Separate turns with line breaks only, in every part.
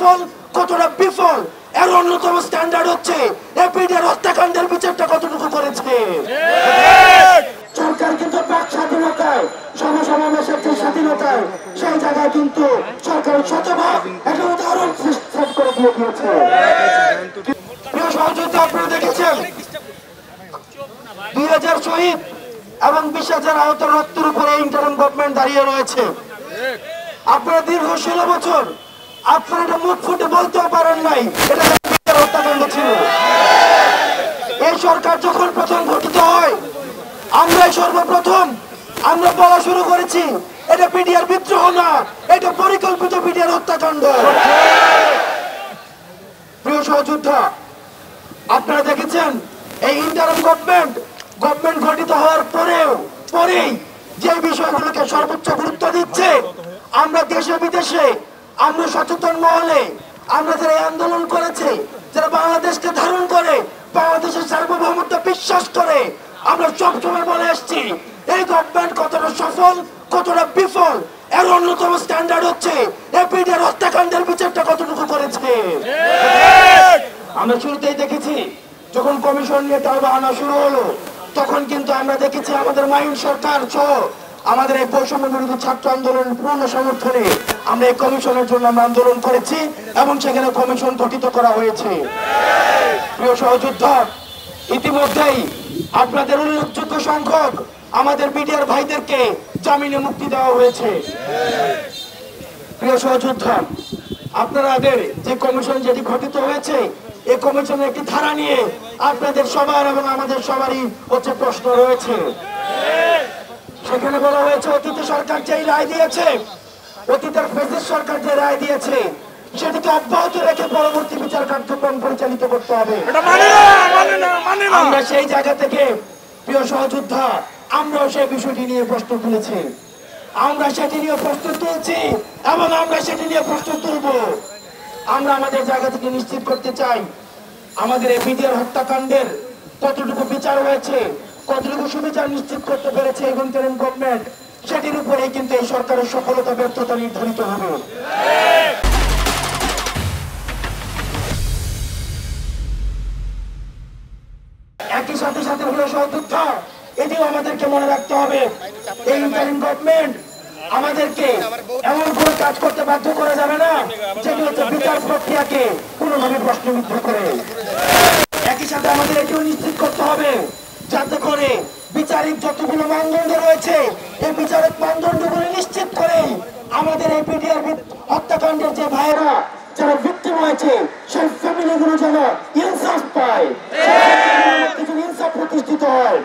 সফল কতটা বিফল এর অন্যতম স্ট্যান্ডার্ড হচ্ছে এপিডিআর হত্যাকাণ্ডের বিচারটা কতটুকু করেছে। সরকার কিন্তু বাক স্বাধীনতায় সমাবেশের যে স্বাধীনতায় সেই জায়গায় কিন্তু সরকার শতভাগ একটা উদাহরণ সেট করে দিয়ে দিয়েছে। প্রিয় সহযোগিতা, আপনারা দেখেছেন 2000 শহীদ এবং 20,000 আহত রক্তের উপরে ইন্টারিম গভর্নমেন্ট দাঁড়িয়ে রয়েছে। আপনারা দীর্ঘ 16 বছর আপনারা এটা মুখ ফুটে বলতেও পারেন নাই এটা হত্যাকাণ্ড ছিল। এই সরকার যখন প্রথম গঠিত হয় আমরাই সর্বপ্রথম আমরা বলা শুরু করেছি এটা পিডিআর বিদ্রোহ না, এটা পরিকল্পিত পিডিআর হত্যাকাণ্ড। প্রিয় সহযোদ্ধা, আপনারা দেখেছেন এই ইন্টারিম গভর্নমেন্ট গঠিত হওয়ার পরেই যে বিষয়গুলোকে সর্বোচ্চ গুরুত্ব দিচ্ছে, আমরা দেশে বিদেশে আমরা সচেতন মহলে আমরা যারা আন্দোলন করেছে, যারা বাংলাদেশকে ধারণ করে বাংলাদেশের সার্বভৌমত্ব বিশ্বাস করে, আমরা সবসময় বলে আসছি এই গভর্নমেন্ট কতটা সফল কতটা বিফল এর অন্যতম স্ট্যান্ডার্ড হচ্ছে এপিডিআর হত্যাকাণ্ডের বিচারটা কতটুকু করেছে। আমরা শুরুতেই দেখেছি যখন কমিশন নিয়ে টালবাহানা শুরু হলো তখন কিন্তু আমরা দেখেছি আমাদের মাইন সরকার সহ আমাদের এই বৈষম্য বিরোধী ছাত্র আন্দোলনের পূর্ণ সমর্থনে আমরা এই কমিশনের জন্য আমরা আন্দোলন করেছি এবং সেখানে কমিশন গঠিত করা হয়েছে। প্রিয় সহযোদ্ধা, ইতিমধ্যেই আপনাদের উল্লেখযোগ্য সংখ্যক আমাদের বিডিআর ভাইদেরকে জামিনে মুক্তি দেওয়া হয়েছে। প্রিয় সহযোদ্ধা, আপনাদের যে কমিশন যেটি গঠিত হয়েছে এই কমিশনের একটি ধারা নিয়ে আপনাদের সবার এবং আমাদের সবারই হচ্ছে প্রশ্ন রয়েছে। সেখানে বলা হয়েছে অতীতে সরকার যে রায় দিয়েছে, অতীতের ফ্যাসিস্ট সরকার যে রায় দিয়েছে সেটিকে অব্যাহত রেখে পরবর্তী বিচার কার্যক্রম পরিচালিত করতে হবে। আমরা সেই জায়গা থেকে প্রিয় সহযোদ্ধা আমরাও সেই বিষয়টি নিয়ে প্রশ্ন তুলেছি, আমরা সেটি নিয়ে প্রশ্ন তুলছি এবং আমরা সেটি নিয়ে প্রশ্ন তুলব। আমরা আমাদের জায়গা থেকে নিশ্চিত করতে চাই আমাদের এই পিডিআর হত্যাকাণ্ডের কতটুকু বিচার হয়েছে, কতটুকু সুবিচার নিশ্চিত করতে পেরেছে এই ইন্টারিম গভর্নমেন্ট, সেটির উপরেই কিন্তু এই সরকারের সফলতা ব্যর্থতা নির্ধারিত হবে। একই সাথে সাথে হলো সহযোদ্ধা, এটিও আমাদেরকে মনে রাখতে হবে এই ইন্টারিম গভর্নমেন্ট আমাদেরকে এমন কোন কাজ করতে বাধ্য করা যাবে না যেটি হচ্ছে বিচার প্রক্রিয়াকে কোনোভাবে প্রশ্নবিদ্ধ করে। একই সাথে আমাদের এটিও নিশ্চিত করতে হবে যাতে করে বিচারিক যতগুলো মানদণ্ড রয়েছে এই বিচারিক মানদণ্ডগুলো নিশ্চিত করে আমাদের এই পিডিআর হত্যাকাণ্ডের যে ভাইয়েরা যারা ভিক্টিম হয়েছে সেই ফ্যামিলিগুলো যেন ইনসাফ পায়, ইনসাফ প্রতিষ্ঠিত হয়।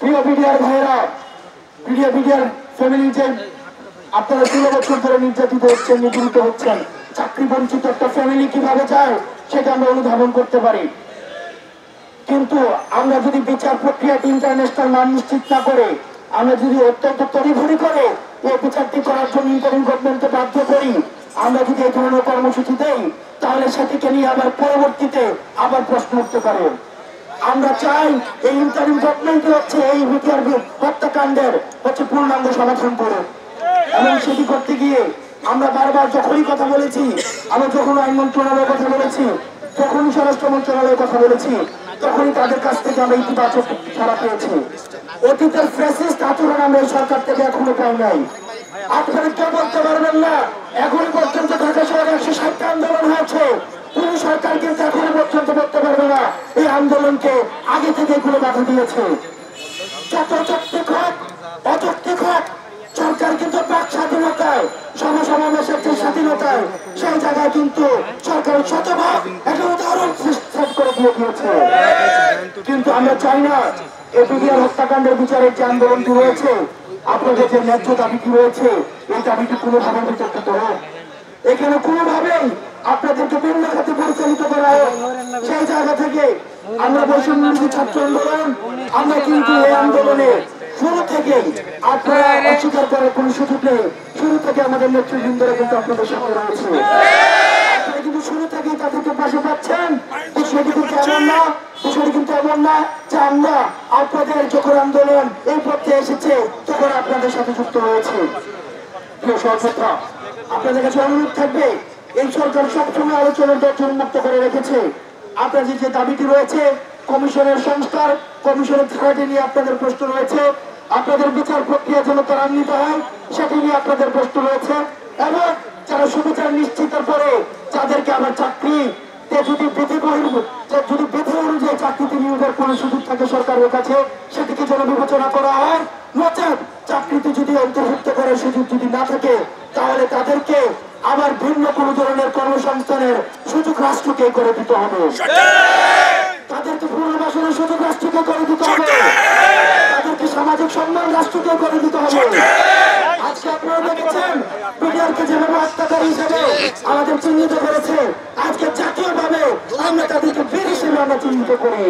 প্রিয় পিডিআর ভাইয়েরা, পিডিআর ফ্যামিলি যে আপনারা 16 বছর ধরে নির্যাতিত হচ্ছেন, নিপীড়িত হচ্ছেন, চাকরি বঞ্চিত একটা ফ্যামিলি কিভাবে চায় সেটা আমরা অনুধাবন করতে পারি। কিন্তু আমরা যদি বিচার প্রক্রিয়াটি ইন্টারন্যাশনাল মান নিশ্চিত না করে, আমরা যদি অত্যন্ত তড়িঘড়ি করে এই বিচারটি করার জন্য ইন্টারিম গভর্নমেন্টকে বাধ্য করি, আমরা যদি এই ধরনের কর্মসূচি দেই তাহলে সেটিকে নিয়ে আবার পরবর্তীতে আবার প্রশ্ন উঠতে পারে। আমরা চাই এই ইন্টারিম গভর্নমেন্ট হচ্ছে এই পিডিআর হত্যাকাণ্ডের হচ্ছে পূর্ণাঙ্গ সমাধান করে, এবং সেটি করতে গিয়ে আমরা বারবার যখনই কথা বলেছি, আমরা যখন আইন মন্ত্রণালয়ের কথা বলেছি, যখনই স্বরাষ্ট্র মন্ত্রণালয়ের কথা বলেছি, তখনই তাদের কাছ থেকে আমরা ইতিবাচক সাড়া পেয়েছি। অতীতের ফ্যাসিস্ট আচরণ আমরা এই সরকার থেকে এখনো পাই নাই। আপনারা কেউ বলতে পারবেন না এখনো পর্যন্ত ঢাকা শহরে 160টা আন্দোলন হয়েছে, কোন সরকার কিন্তু এখনো পর্যন্ত বলতে পারবে না এই আন্দোলনকে আগে থেকে এগুলো বাধা দিয়েছে। যত যৌক্তিক হোক অযৌক্তিক হোক, সরকার কিন্তু বাক স্বাধীনতায় সমাবেশের যে স্বাধীনতায় সেই জায়গায় কিন্তু সরকার শতভাগ একটা উদাহরণ সেট করে দিয়ে দিয়েছে। কিন্তু আমরা চাই না এই পিডিআর হত্যাকাণ্ডের বিচারের যে আন্দোলনটি রয়েছে, আপনাদের যে ন্যায্য দাবিটি রয়েছে এই দাবিটি কোনোভাবে বিতর্কিত হোক, এখানে কোনোভাবেই আপনাদেরকে ভিন্ন খাতে পরিচালিত করা হোক। সেই জায়গা থেকে আমরা বৈষম্য বিরোধী ছাত্র আন্দোলন আমরা কিন্তু এই আন্দোলনে শুরু থেকেই আপনারা অস্বীকার করার কোন সুযোগ নেই, শুরু থেকে আমাদের নেতৃবৃন্দরা কিন্তু আপনাদের সাথে রয়েছে, আপনারা কিন্তু শুরু থেকেই তাদেরকে পাশে পাচ্ছেন। বিষয়টি কিন্তু এমন না, বিষয়টি কিন্তু এমন না যে আমরা আপনাদের যখন আন্দোলন এই পথে এসেছে তখন আপনাদের সাথে যুক্ত হয়েছে। প্রিয় সহযোদ্ধা, আপনাদের কাছে অনুরোধ থাকবে এই সরকার সবসময় আলোচনার দরজা উন্মুক্ত করে রেখেছে। আপনাদের যে দাবিটি রয়েছে কমিশনের সংস্কার, কমিশনের ছাড়াটি নিয়ে আপনাদের প্রশ্ন রয়েছে, আপনাদের বিচার প্রক্রিয়া যেন ত্বরান্বিত হয় সেটি নিয়ে আপনাদের প্রশ্ন রয়েছে, এবং যারা সুবিচার নিশ্চিতের পরে যাদেরকে আমার চাকরি যদি বিধি অনুযায়ী চাকরিতে নিয়োগের কোন সুযোগ থাকে সরকারের কাছে সেটিকে যেন বিবেচনা করা হয়, নচেত চাকরিতে যদি অন্তর্ভুক্ত করার সুযোগ যদি না থাকে তাহলে তাদেরকে আবার ভিন্ন কোন ধরনের কর্মসংস্থানের সুযোগ রাষ্ট্রকে করে দিতে হবে, তাদেরকে পুনর্বাসনের সুযোগ রাষ্ট্রকে করে দিতে হবে, তাদেরকে সামাজিক সম্মান রাষ্ট্রকে করে দিতে হবে। আজকে আপনারা দেখেছেন বিডিআরকে যেভাবে হত্যাকারী হিসেবে আমাদের চিহ্নিত করেছে, আজকে জাতীয়ভাবে আমরা তাদেরকে বীর হিসেবে আমরা চিহ্নিত করি।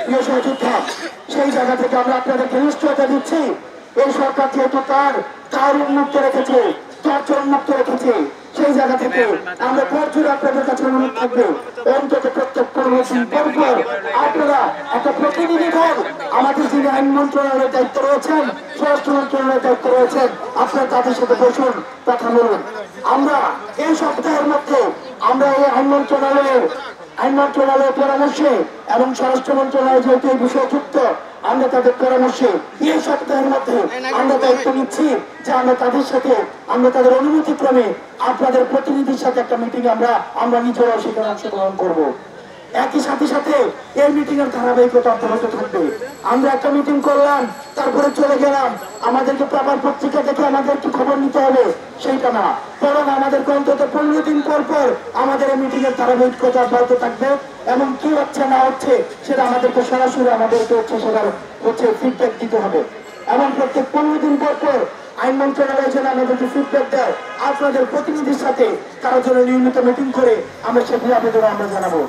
প্রিয় সহযোদ্ধা, সেই জায়গা থেকে আমরা আপনাদেরকে নিশ্চয়তা দিচ্ছি এই সরকার যেহেতু তার উন্মুক্ত রেখেছে, চর্চা উন্মুক্ত রেখেছে, সেই জায়গা থেকে আমরা পরজুড়ে আপনাদের কাছে অনুরোধ থাকবে অন্তত প্রত্যেক 15 দিন পর আপনারা একটা প্রতিনিধি দল আমাদের যিনি আইন মন্ত্রণালয়ের দায়িত্ব রয়েছেন, স্বরাষ্ট্র মন্ত্রণালয়ের দায়িত্ব রয়েছেন, আপনারা তাদের সাথে বসুন, কথা বলুন। আমরা এই সপ্তাহের মধ্যে আমরা এই আইন মন্ত্রণালয়ের পরামর্শে এবং স্বরাষ্ট্র মন্ত্রণালয় যেহেতু এই বিষয়ে যুক্ত, আমরা তাদের পরামর্শে এই সপ্তাহের মধ্যে আমরা দায়িত্ব নিচ্ছি যে আমরা তাদের সাথে আমরা তাদের অনুমতি ক্রমে আপনাদের প্রতিনিধির সাথে একটা মিটিং আমরা নিজেরাও সেখানে অংশগ্রহণ করবো। একই সাথে এই মিটিং এর ধারাবাহিকতা অব্যাহত থাকবে। আমরা একটা মিটিং করলাম তারপরে চলে গেলাম, আমাদেরকে পেপার পত্রিকা দেখে আমাদেরকে খবর নিতে হবে সেইটা না, বরং আমাদেরকে অন্তত 15 দিন পর আমাদের এই মিটিং এর ধারাবাহিকতা অব্যাহত থাকবে এবং কি হচ্ছে না হচ্ছে সেটা আমাদেরকে সরাসরি আমাদেরকে ফিডব্যাক দিতে হবে, এবং প্রত্যেক 15 দিন পর আইন মন্ত্রণালয় যেন আমাদেরকে ফিডব্যাক দেয় আপনাদের প্রতিনিধির সাথে তারা যেন নিয়মিত মিটিং করে আমরা সেগুলো আপনাদের আমরা জানাবো।